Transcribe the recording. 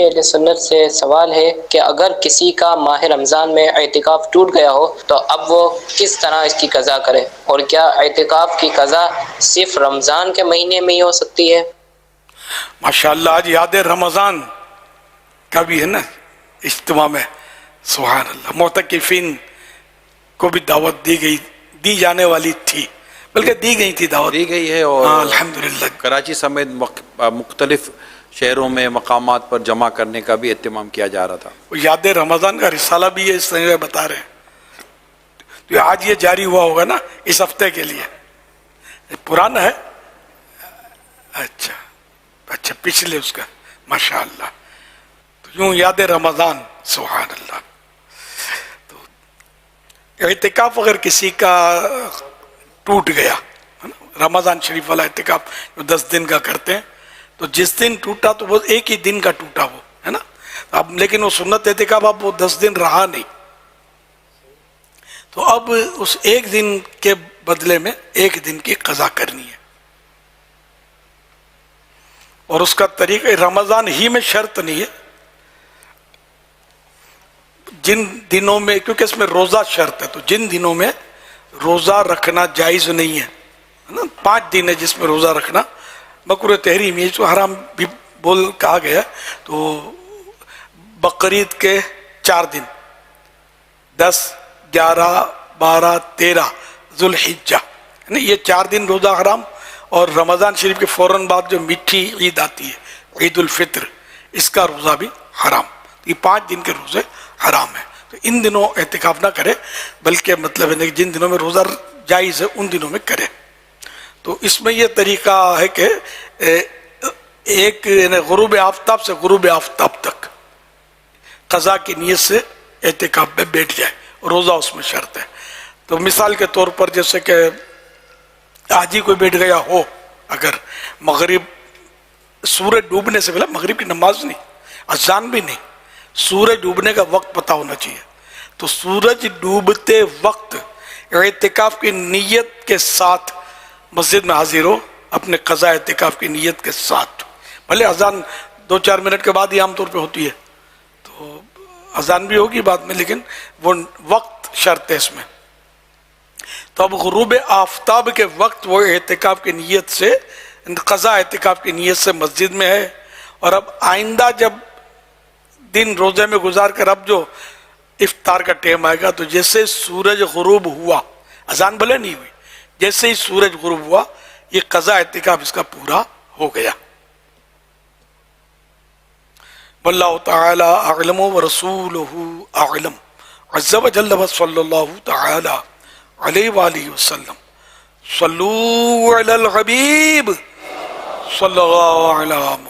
اہل سنت سے سوال ہے کہ اگر کسی کا ماہ رمضان میں اعتکاف ٹوٹ گیا ہو تو اب وہ کس طرح اس کی قضا کرے، اور کیا اعتکاف کی قضا صرف رمضان کے مہینے میں ہی ہو سکتی ہے؟ ماشاءاللہ آج یاد رمضان کا بھی ہے نا اجتماع میں، سبحان اللہ، معتکفین کو بھی دعوت دی جانے والی تھی، بلکہ دی گئی تھی دعوت، دی گئی ہے، اور الحمدللہ کراچی سمیت مختلف شہروں میں مقامات پر جمع کرنے کا بھی اہتمام کیا جا رہا تھا۔ یاد رمضان کا رسالہ بھی یہ اس طرح بتا رہے ہیں، تو آج یہ جاری ہوا ہوگا نا اس ہفتے کے لیے، پرانا ہے، اچھا پچھلے اس کا، ماشاءاللہ، تو یوں یاد رمضان، سبحان اللہ۔ تو اعتکاف اگر کسی کا ٹوٹ گیا، رمضان شریف والا اعتکاف جو 10 دن کا کرتے ہیں، تو جس دن ٹوٹا تو وہ ایک ہی دن کا ٹوٹا وہ ہے نا، اب لیکن وہ سنت اعتکاف اب وہ 10 دن رہا نہیں، تو اب اس ایک دن کے بدلے میں ایک دن کی قضا کرنی ہے، اور اس کا طریقہ رمضان ہی میں شرط نہیں ہے، جن دنوں میں، کیونکہ اس میں روزہ شرط ہے، تو جن دنوں میں روزہ رکھنا جائز نہیں ہے، 5 دن ہے جس میں روزہ رکھنا مکروہ تحریم ہے، جو حرام بھی کہا گیا، تو بقرعید کے 4 دن 10 11 12 13 ذوالحجہ، یہ 4 دن روزہ حرام، اور رمضان شریف کے فوراً بعد جو میٹھی عید آتی ہے عید الفطر، اس کا روزہ بھی حرام، یہ 5 دن کے روزے حرام ہیں، تو ان دنوں اعتکاف نہ کرے، بلکہ مطلب ہے کہ جن دنوں میں روزہ جائز ہے ان دنوں میں کرے۔ تو اس میں یہ طریقہ ہے کہ ایک غروب آفتاب سے غروب آفتاب تک قضا کی نیت سے اعتکاف میں بیٹھ جائے، روزہ اس میں شرط ہے۔ تو مثال کے طور پر جیسے کہ آج ہی کوئی بیٹھ گیا ہو، اگر مغرب سورج ڈوبنے سے پہلے، مغرب کی نماز نہیں، اذان بھی نہیں، سورج ڈوبنے کا وقت پتہ ہونا چاہیے، تو سورج ڈوبتے وقت اعتکاف کی نیت کے ساتھ مسجد میں حاضر ہو، اپنے قضاء اعتکاف کی نیت کے ساتھ، بھلے اذان 2-4 منٹ کے بعد ہی عام طور پہ ہوتی ہے، تو اذان بھی ہوگی بعد میں، لیکن وہ وقت شرط ہے اس میں، تو اب غروب آفتاب کے وقت وہ اعتکاف کی نیت سے، قضاء اعتکاف کی نیت سے مسجد میں ہے، اور اب آئندہ جب دن روزے میں گزار کر اب جو افطار کا ٹائم آئے گا، تو جیسے سورج غروب ہوا، اذان بھلے نہیں ہوئی، جیسے ہی سورج غروب ہوا، یہ قضاء اعتکاف اس کا پورا ہو گیا۔ واللہ تعالی اعلم ورسولہ اعلم، عز وجل وصلی اللہ تعالی علیہ وآلہ وسلم، صلو علی الحبیب صلی اللہ علیہ وسلم۔